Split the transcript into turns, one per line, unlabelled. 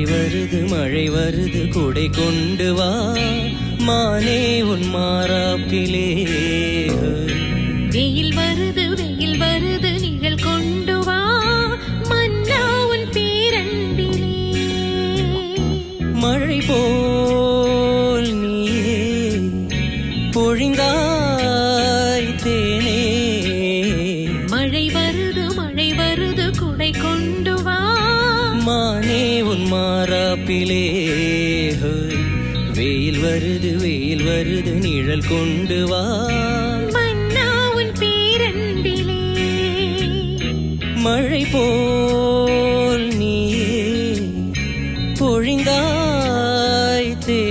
வருது மழை வருது குடை கொண்டு வா மானே உன் மாறாப்பிலே.
வெயில் வருது நிழல் கொண்டு வா மன்னா உன் பேரன்பிலே.
மழை போல் நீயே பொழிந்தாய் தேனே.
மழை வருது குடை கொண்டு வா
மானே உன் மாறாப்பிலே. வெயில் வருது நிழல் கொண்டு வா
மன்னா உன் பேரன்பிலே.
மழை போல் நீயே பொழிந்தாய் தே